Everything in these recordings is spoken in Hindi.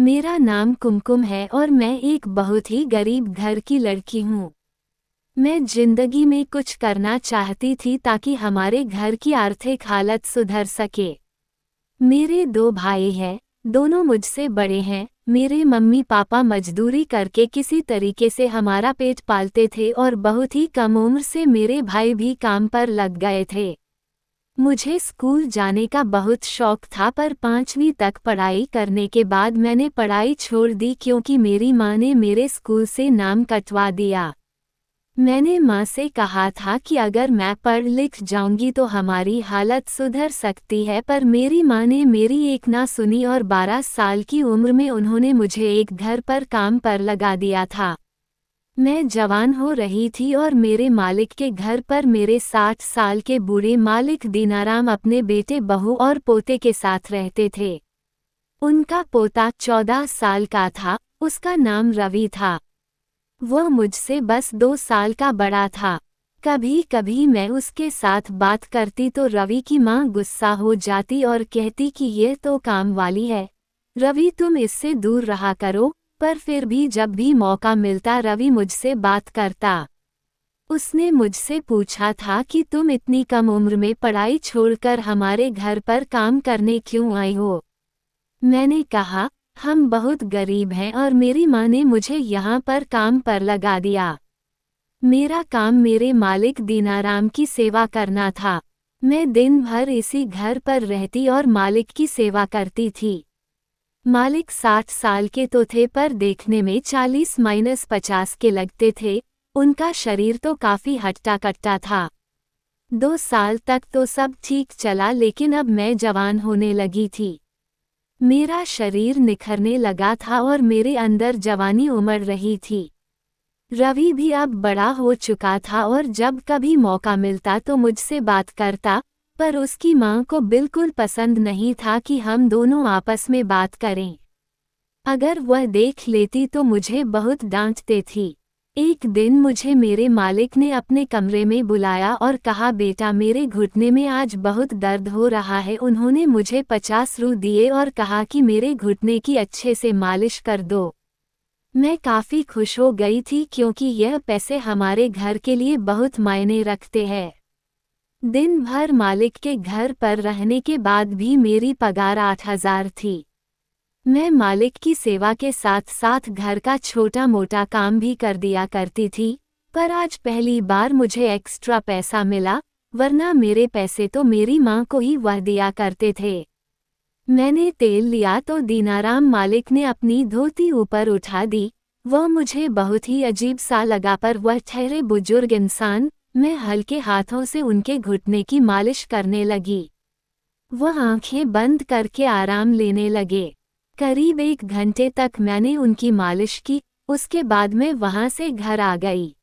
मेरा नाम कुमकुम है और मैं एक बहुत ही गरीब घर की लड़की हूँ। मैं जिंदगी में कुछ करना चाहती थी ताकि हमारे घर की आर्थिक हालत सुधर सके। मेरे 2 भाई हैं, दोनों मुझसे बड़े हैं। मेरे मम्मी पापा मजदूरी करके किसी तरीके से हमारा पेट पालते थे और बहुत ही कम उम्र से मेरे भाई भी काम पर लग गए थे। मुझे स्कूल जाने का बहुत शौक था, पर 5वीं तक पढ़ाई करने के बाद मैंने पढ़ाई छोड़ दी क्योंकि मेरी माँ ने मेरे स्कूल से नाम कटवा दिया। मैंने माँ से कहा था कि अगर मैं पढ़ लिख जाऊंगी तो हमारी हालत सुधर सकती है, पर मेरी माँ ने मेरी एक ना सुनी और 12 साल की उम्र में उन्होंने मुझे एक घर पर काम पर लगा दिया था। मैं जवान हो रही थी और मेरे मालिक के घर पर मेरे 60 साल के बूढ़े मालिक दीनाराम अपने बेटे बहू और पोते के साथ रहते थे। उनका पोता 14 साल का था, उसका नाम रवि था। वह मुझसे बस 2 साल का बड़ा था। कभी कभी मैं उसके साथ बात करती तो रवि की माँ गुस्सा हो जाती और कहती कि यह तो काम वाली है, रवि तुम इससे दूर रहा करो। पर फिर भी जब भी मौका मिलता रवि मुझसे बात करता। उसने मुझसे पूछा था कि तुम इतनी कम उम्र में पढ़ाई छोड़कर हमारे घर पर काम करने क्यों आई हो। मैंने कहा, हम बहुत गरीब हैं और मेरी माँ ने मुझे यहाँ पर काम पर लगा दिया। मेरा काम मेरे मालिक दीनाराम की सेवा करना था। मैं दिन भर इसी घर पर रहती और मालिक की सेवा करती थी। मालिक 60 साल के तो थे, पर देखने में 40-50 के लगते थे। उनका शरीर तो काफी हट्टा कट्टा था। 2 साल तक तो सब ठीक चला, लेकिन अब मैं जवान होने लगी थी। मेरा शरीर निखरने लगा था और मेरे अंदर जवानी उमड़ रही थी। रवि भी अब बड़ा हो चुका था और जब कभी मौका मिलता तो मुझसे बात करता, पर उसकी माँ को बिल्कुल पसंद नहीं था कि हम दोनों आपस में बात करें। अगर वह देख लेती तो मुझे बहुत डांटते थी। एक दिन मुझे मेरे मालिक ने अपने कमरे में बुलाया और कहा, बेटा मेरे घुटने में आज बहुत दर्द हो रहा है। उन्होंने मुझे 50 रू दिए और कहा कि मेरे घुटने की अच्छे से मालिश कर दो। मैं काफ़ी खुश हो गई थी क्योंकि यह पैसे हमारे घर के लिए बहुत मायने रखते हैं। दिन भर मालिक के घर पर रहने के बाद भी मेरी पगार 8,000 थी। मैं मालिक की सेवा के साथ साथ घर का छोटा मोटा काम भी कर दिया करती थी, पर आज पहली बार मुझे एक्स्ट्रा पैसा मिला, वरना मेरे पैसे तो मेरी माँ को ही वह दिया करते थे। मैंने तेल लिया तो दीनाराम मालिक ने अपनी धोती ऊपर उठा दी। वह मुझे बहुत ही अजीब सा लगा, पर वह ठहरे बुजुर्ग इंसान। मैं हल्के हाथों से उनके घुटने की मालिश करने लगी। वह आंखें बंद करके आराम लेने लगे। करीब 1 घंटे तक मैंने उनकी मालिश की, उसके बाद मैं वहां से घर आ गई।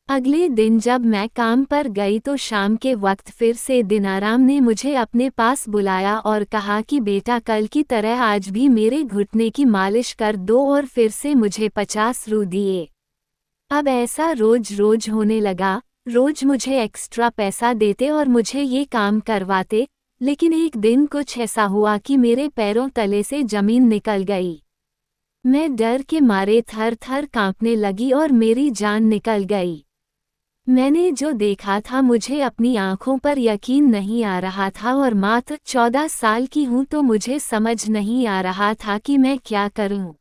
अगले दिन जब मैं काम पर गई तो शाम के वक्त फिर से दीनाराम ने मुझे अपने पास बुलाया और कहा कि बेटा कल की तरह आज भी मेरे घुटने की मालिश कर दो, और फिर से मुझे 50 रू दिए। अब ऐसा रोज रोज होने लगा। रोज मुझे एक्स्ट्रा पैसा देते और मुझे ये काम करवाते, लेकिन एक दिन कुछ ऐसा हुआ कि मेरे पैरों तले से जमीन निकल गई। मैं डर के मारे थर थर कांपने लगी और मेरी जान निकल गई। मैंने जो देखा था मुझे अपनी आंखों पर यकीन नहीं आ रहा था, और मात्र 14 साल की हूँ तो मुझे समझ नहीं आ रहा था कि मैं क्या करूँ।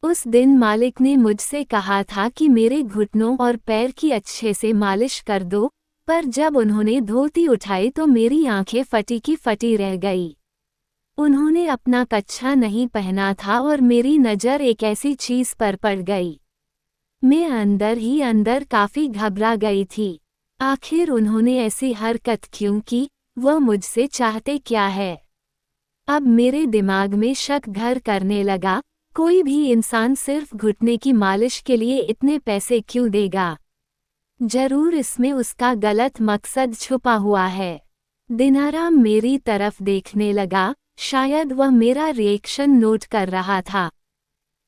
उस दिन मालिक ने मुझसे कहा था कि मेरे घुटनों और पैर की अच्छे से मालिश कर दो, पर जब उन्होंने धोती उठाई तो मेरी आंखें फटी की फटी रह गई। उन्होंने अपना कच्छा नहीं पहना था और मेरी नज़र एक ऐसी चीज़ पर पड़ गई। मैं अंदर ही अंदर काफ़ी घबरा गई थी। आखिर उन्होंने ऐसी हरकत क्यों की? वह मुझसे चाहते क्या है? अब मेरे दिमाग में शक घर करने लगा। कोई भी इंसान सिर्फ घुटने की मालिश के लिए इतने पैसे क्यों देगा? जरूर इसमें उसका गलत मकसद छुपा हुआ है। दीनाराम मेरी तरफ देखने लगा, शायद वह मेरा रिएक्शन नोट कर रहा था।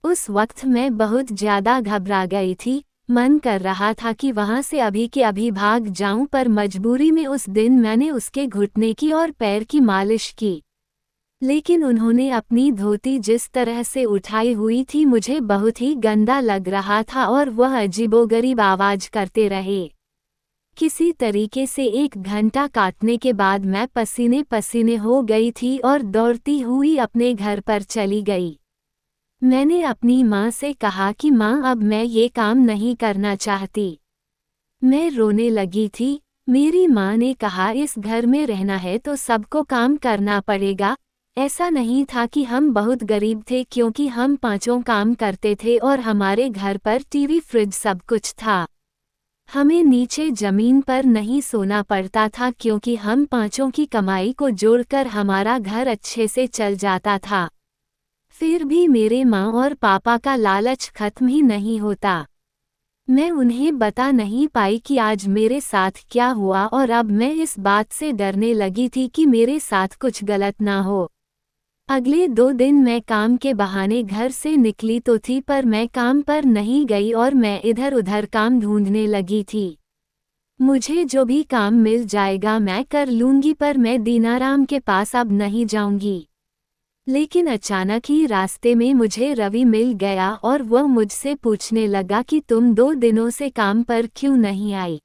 उस वक्त मैं बहुत ज्यादा घबरा गई थी। मन कर रहा था कि वहां से अभी के अभी भाग जाऊं, पर मजबूरी में उस दिन मैंने उसके घुटने की और पैर की मालिश की। लेकिन उन्होंने अपनी धोती जिस तरह से उठाई हुई थी मुझे बहुत ही गंदा लग रहा था और वह अजीबोगरीब आवाज करते रहे। किसी तरीके से 1 घंटा काटने के बाद मैं पसीने पसीने हो गई थी और दौड़ती हुई अपने घर पर चली गई। मैंने अपनी माँ से कहा कि माँ अब मैं ये काम नहीं करना चाहती। मैं रोने लगी थी। मेरी माँ ने कहा इस घर में रहना है तो सबको काम करना पड़ेगा। ऐसा नहीं था कि हम बहुत गरीब थे क्योंकि हम पांचों काम करते थे और हमारे घर पर टीवी फ्रिज सब कुछ था। हमें नीचे जमीन पर नहीं सोना पड़ता था क्योंकि हम पांचों की कमाई को जोड़कर हमारा घर अच्छे से चल जाता था। फिर भी मेरे माँ और पापा का लालच खत्म ही नहीं होता। मैं उन्हें बता नहीं पाई कि आज मेरे साथ क्या हुआ और अब मैं इस बात से डरने लगी थी कि मेरे साथ कुछ गलत ना हो। अगले 2 दिन मैं काम के बहाने घर से निकली तो थी पर मैं काम पर नहीं गई और मैं इधर उधर काम ढूंढने लगी थी। मुझे जो भी काम मिल जाएगा मैं कर लूंगी पर मैं दीनाराम के पास अब नहीं जाऊंगी। लेकिन अचानक ही रास्ते में मुझे रवि मिल गया और वह मुझसे पूछने लगा कि तुम 2 दिनों से काम पर क्यों नहीं आई।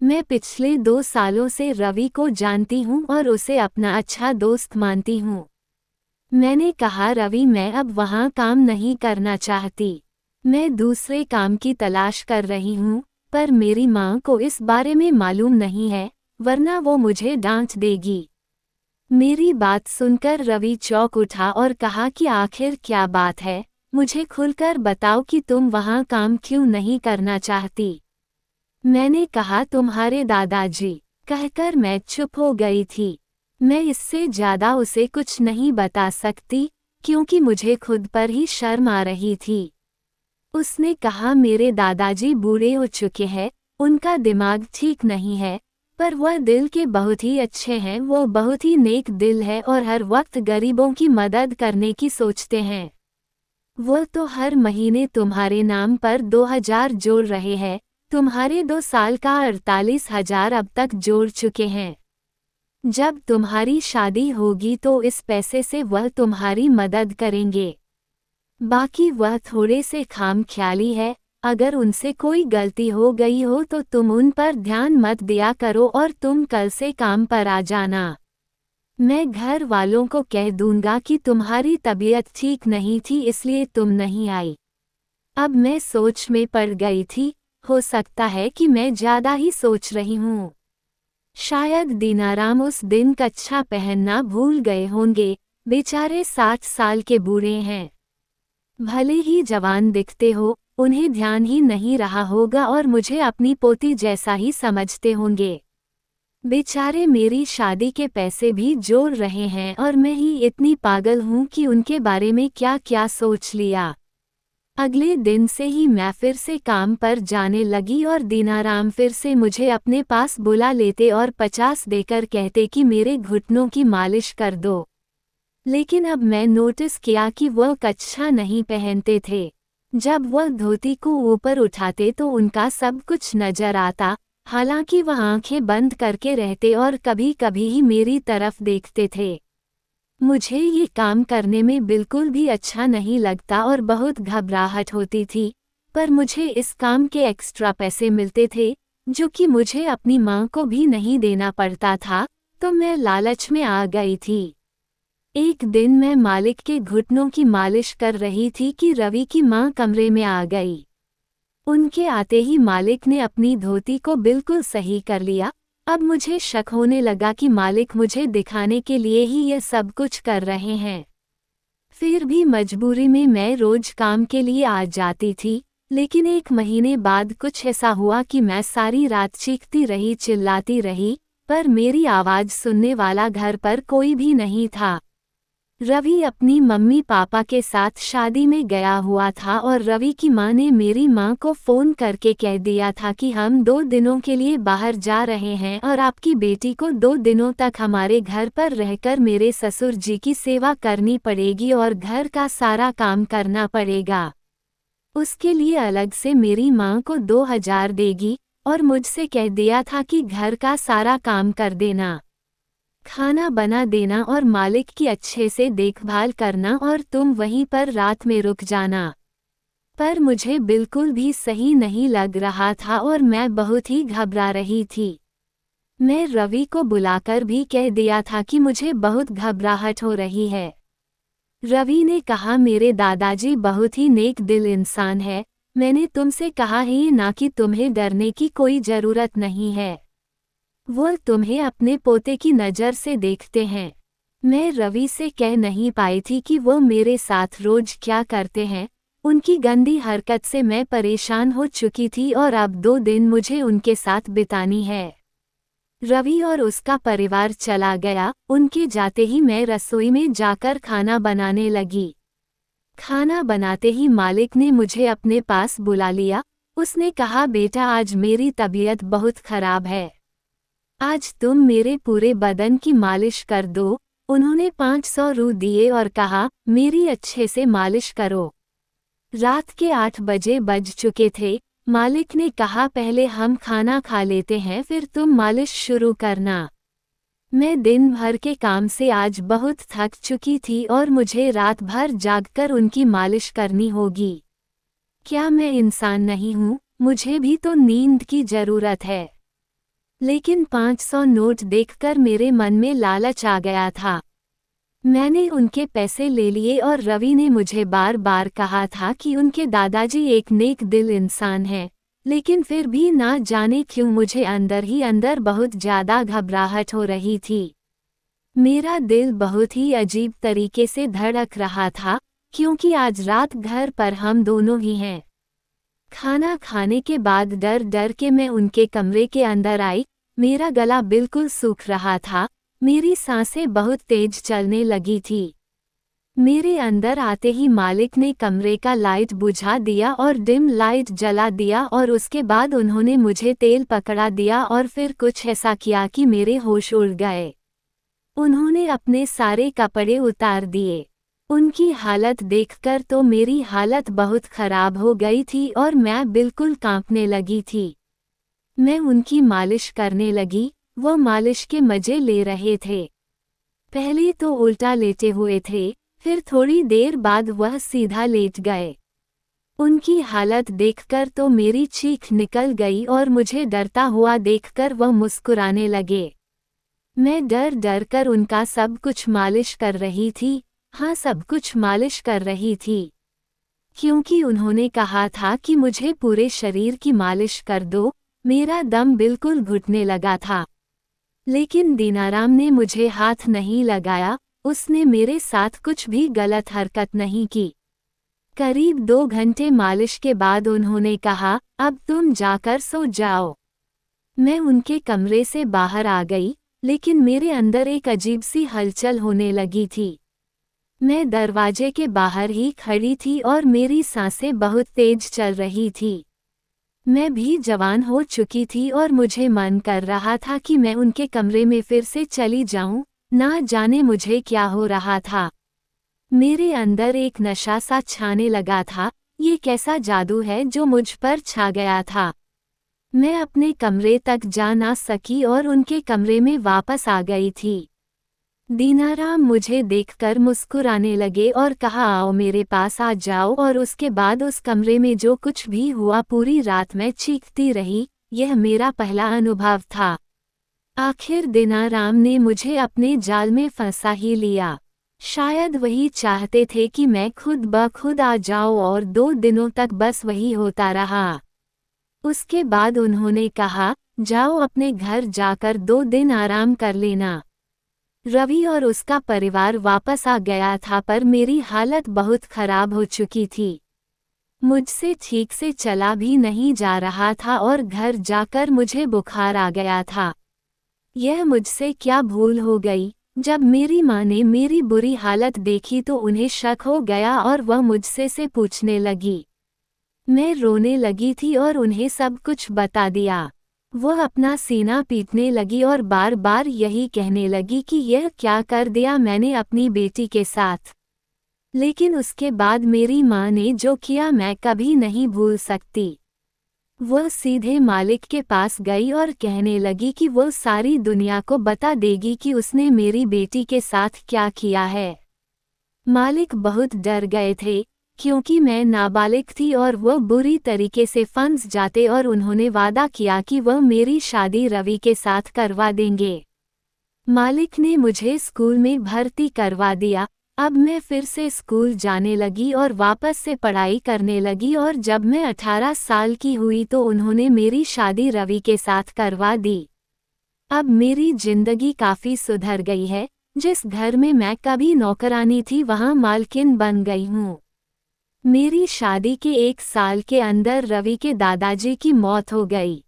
मैं पिछले 2 सालों से रवि को जानती हूँ और उसे अपना अच्छा दोस्त मानती हूँ। मैंने कहा रवि मैं अब वहाँ काम नहीं करना चाहती। मैं दूसरे काम की तलाश कर रही हूँ पर मेरी माँ को इस बारे में मालूम नहीं है वरना वो मुझे डांट देगी। मेरी बात सुनकर रवि चौंक उठा और कहा कि आखिर क्या बात है, मुझे खुलकर बताओ कि तुम वहाँ काम क्यों नहीं करना चाहती। मैंने कहा तुम्हारे दादाजी, कहकर मैं चुप हो गई थी। मैं इससे ज़्यादा उसे कुछ नहीं बता सकती क्योंकि मुझे खुद पर ही शर्म आ रही थी। उसने कहा मेरे दादाजी बूढ़े हो चुके हैं, उनका दिमाग ठीक नहीं है पर वह दिल के बहुत ही अच्छे हैं। वो बहुत ही नेक दिल है और हर वक्त गरीबों की मदद करने की सोचते हैं। वो तो हर महीने तुम्हारे नाम पर 2000 जोड़ रहे हैं, तुम्हारे 2 साल का 48,000 अब तक जोड़ चुके हैं। जब तुम्हारी शादी होगी तो इस पैसे से वह तुम्हारी मदद करेंगे। बाकी वह थोड़े से खामख्याली है, अगर उनसे कोई गलती हो गई हो तो तुम उन पर ध्यान मत दिया करो और तुम कल से काम पर आ जाना। मैं घर वालों को कह दूंगा कि तुम्हारी तबीयत ठीक नहीं थी इसलिए तुम नहीं आई। अब मैं सोच में पड़ गई थी, हो सकता है कि मैं ज़्यादा ही सोच रही हूँ। शायद दीनाराम उस दिन कच्छा पहनना भूल गए होंगे, बेचारे 60 साल के बूढ़े हैं। भले ही जवान दिखते हो, उन्हें ध्यान ही नहीं रहा होगा और मुझे अपनी पोती जैसा ही समझते होंगे। बेचारे मेरी शादी के पैसे भी जोड़ रहे हैं और मैं ही इतनी पागल हूँ कि उनके बारे में क्या क्या सोच लिया। अगले दिन से ही मैं फिर से काम पर जाने लगी और दीनाराम फिर से मुझे अपने पास बुला लेते और 50 देकर कहते कि मेरे घुटनों की मालिश कर दो। लेकिन अब मैं नोटिस किया कि वह कच्छा नहीं पहनते थे। जब वह धोती को ऊपर उठाते तो उनका सब कुछ नजर आता, हालांकि वह आंखें बंद करके रहते और कभी कभी ही मेरी तरफ देखते थे। मुझे ये काम करने में बिल्कुल भी अच्छा नहीं लगता और बहुत घबराहट होती थी, पर मुझे इस काम के एक्स्ट्रा पैसे मिलते थे जो कि मुझे अपनी माँ को भी नहीं देना पड़ता था, तो मैं लालच में आ गई थी। एक दिन मैं मालिक के घुटनों की मालिश कर रही थी कि रवि की माँ कमरे में आ गई। उनके आते ही मालिक ने अपनी धोती को बिल्कुल सही कर लिया। अब मुझे शक होने लगा कि मालिक मुझे दिखाने के लिए ही यह सब कुछ कर रहे हैं। फिर भी मजबूरी में मैं रोज काम के लिए आ जाती थी, लेकिन 1 महीने बाद कुछ ऐसा हुआ कि मैं सारी रात चीखती रही, चिल्लाती रही, पर मेरी आवाज़ सुनने वाला घर पर कोई भी नहीं था। रवि अपनी मम्मी पापा के साथ शादी में गया हुआ था और रवि की माँ ने मेरी माँ को फ़ोन करके कह दिया था कि हम 2 दिनों के लिए बाहर जा रहे हैं और आपकी बेटी को 2 दिनों तक हमारे घर पर रहकर मेरे ससुर जी की सेवा करनी पड़ेगी और घर का सारा काम करना पड़ेगा। उसके लिए अलग से मेरी माँ को 2000 देगी और मुझसे कह दिया था कि घर का सारा काम कर देना। खाना बना देना और मालिक की अच्छे से देखभाल करना और तुम वहीं पर रात में रुक जाना। पर मुझे बिल्कुल भी सही नहीं लग रहा था और मैं बहुत ही घबरा रही थी। मैं रवि को बुलाकर भी कह दिया था कि मुझे बहुत घबराहट हो रही है। रवि ने कहा, मेरे दादाजी बहुत ही नेक दिल इंसान है, मैंने तुमसे कहा ही ना कि तुम्हें डरने की कोई ज़रूरत नहीं है। वो तुम्हें अपने पोते की नज़र से देखते हैं। मैं रवि से कह नहीं पाई थी कि वो मेरे साथ रोज क्या करते हैं। उनकी गंदी हरकत से मैं परेशान हो चुकी थी और अब 2 दिन मुझे उनके साथ बितानी है। रवि और उसका परिवार चला गया। उनके जाते ही मैं रसोई में जाकर खाना बनाने लगी। खाना बनाते ही मालिक ने मुझे अपने पास बुला लिया। उसने कहा, बेटा आज मेरी तबीयत बहुत खराब है, आज तुम मेरे पूरे बदन की मालिश कर दो। उन्होंने 500 रू दिए और कहा, मेरी अच्छे से मालिश करो। रात के 8 बजे बज चुके थे। मालिक ने कहा, पहले हम खाना खा लेते हैं फिर तुम मालिश शुरू करना। मैं दिन भर के काम से आज बहुत थक चुकी थी और मुझे रात भर जागकर उनकी मालिश करनी होगी। क्या मैं इंसान नहीं हूँ? मुझे भी तो नींद की ज़रूरत है। लेकिन 500 नोट देखकर मेरे मन में लालच आ गया था। मैंने उनके पैसे ले लिए और रवि ने मुझे बार बार कहा था कि उनके दादाजी एक नेक दिल इंसान हैं, लेकिन फिर भी ना जाने क्यों मुझे अंदर ही अंदर बहुत ज़्यादा घबराहट हो रही थी। मेरा दिल बहुत ही अजीब तरीके से धड़क रहा था, क्योंकि आज रात घर पर हम दोनों ही हैं। खाना खाने के बाद डर डर के मैं उनके कमरे के अंदर आई। मेरा गला बिल्कुल सूख रहा था, मेरी सांसें बहुत तेज चलने लगी थी। मेरे अंदर आते ही मालिक ने कमरे का लाइट बुझा दिया और डिम लाइट जला दिया और उसके बाद उन्होंने मुझे तेल पकड़ा दिया और फिर कुछ ऐसा किया कि मेरे होश उड़ गए। उन्होंने अपने सारे कपड़े उतार दिए। उनकी हालत देखकर तो मेरी हालत बहुत खराब हो गई थी और मैं बिल्कुल कांपने लगी थी। मैं उनकी मालिश करने लगी। वो मालिश के मजे ले रहे थे। पहले तो उल्टा लेटे हुए थे, फिर थोड़ी देर बाद वह सीधा लेट गए। उनकी हालत देखकर तो मेरी चीख निकल गई और मुझे डरता हुआ देखकर वह मुस्कुराने लगे। मैं डर डर कर उनका सब कुछ मालिश कर रही थी। हाँ, सब कुछ मालिश कर रही थी, क्योंकि उन्होंने कहा था कि मुझे पूरे शरीर की मालिश कर दो। मेरा दम बिल्कुल घुटने लगा था, लेकिन दीनाराम ने मुझे हाथ नहीं लगाया। उसने मेरे साथ कुछ भी गलत हरकत नहीं की। करीब 2 घंटे मालिश के बाद उन्होंने कहा, अब तुम जाकर सो जाओ। मैं उनके कमरे से बाहर आ गई, लेकिन मेरे अंदर एक अजीब सी हलचल होने लगी थी। मैं दरवाजे के बाहर ही खड़ी थी और मेरी सांसें बहुत तेज चल रही थी। मैं भी जवान हो चुकी थी और मुझे मन कर रहा था कि मैं उनके कमरे में फिर से चली जाऊं। ना जाने मुझे क्या हो रहा था। मेरे अंदर एक नशा सा छाने लगा था। ये कैसा जादू है जो मुझ पर छा गया था। मैं अपने कमरे तक जा ना सकी और उनके कमरे में वापस आ गई थी। दीनाराम मुझे देखकर मुस्कुराने लगे और कहा, आओ मेरे पास आ जाओ। और उसके बाद उस कमरे में जो कुछ भी हुआ पूरी रात मैं चीखती रही। यह मेरा पहला अनुभव था। आखिर दीनाराम ने मुझे अपने जाल में फंसा ही लिया। शायद वही चाहते थे कि मैं खुद ब खुद आ जाऊं और 2 दिनों तक बस वही होता रहा। उसके बाद उन्होंने कहा, जाओ अपने घर जाकर 2 दिन आराम कर लेना। रवि और उसका परिवार वापस आ गया था, पर मेरी हालत बहुत खराब हो चुकी थी। मुझसे ठीक से चला भी नहीं जा रहा था और घर जाकर मुझे बुखार आ गया था। यह मुझसे क्या भूल हो गई। जब मेरी माँ ने मेरी बुरी हालत देखी तो उन्हें शक हो गया और वह मुझसे से पूछने लगी। मैं रोने लगी थी और उन्हें सब कुछ बता दिया। वह अपना सीना पीटने लगी और बार बार यही कहने लगी कि यह क्या कर दिया मैंने अपनी बेटी के साथ। लेकिन उसके बाद मेरी माँ ने जो किया मैं कभी नहीं भूल सकती। वह सीधे मालिक के पास गई और कहने लगी कि वो सारी दुनिया को बता देगी कि उसने मेरी बेटी के साथ क्या किया है। मालिक बहुत डर गए थे, क्योंकि मैं नाबालिग थी और वह बुरी तरीके से फंस जाते, और उन्होंने वादा किया कि वह मेरी शादी रवि के साथ करवा देंगे। मालिक ने मुझे स्कूल में भर्ती करवा दिया। अब मैं फिर से स्कूल जाने लगी और वापस से पढ़ाई करने लगी, और जब मैं 18 साल की हुई तो उन्होंने मेरी शादी रवि के साथ करवा दी। अब मेरी जिंदगी काफ़ी सुधर गई है। जिस घर में मैं कभी नौकरानी थी वहाँ मालकिन बन गई हूँ। मेरी शादी के 1 साल के अंदर रवि के दादाजी की मौत हो गई।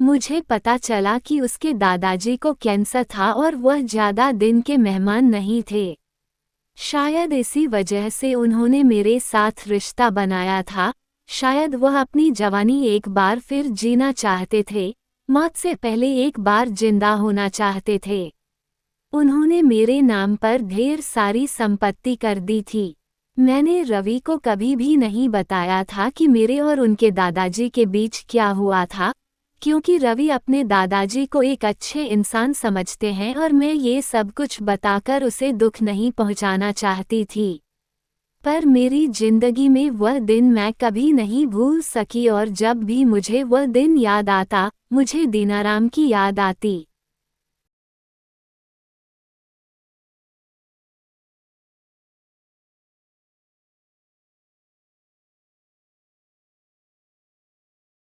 मुझे पता चला कि उसके दादाजी को कैंसर था और वह ज़्यादा दिन के मेहमान नहीं थे। शायद इसी वजह से उन्होंने मेरे साथ रिश्ता बनाया था। शायद वह अपनी जवानी एक बार फिर जीना चाहते थे, मौत से पहले एक बार जिंदा होना चाहते थे। उन्होंने मेरे नाम पर ढेर सारी संपत्ति कर दी थी। मैंने रवि को कभी भी नहीं बताया था कि मेरे और उनके दादाजी के बीच क्या हुआ था, क्योंकि रवि अपने दादाजी को एक अच्छे इंसान समझते हैं और मैं ये सब कुछ बताकर उसे दुख नहीं पहुंचाना चाहती थी। पर मेरी जिंदगी में वह दिन मैं कभी नहीं भूल सकी, और जब भी मुझे वह दिन याद आता, मुझे दीनाराम की याद आती।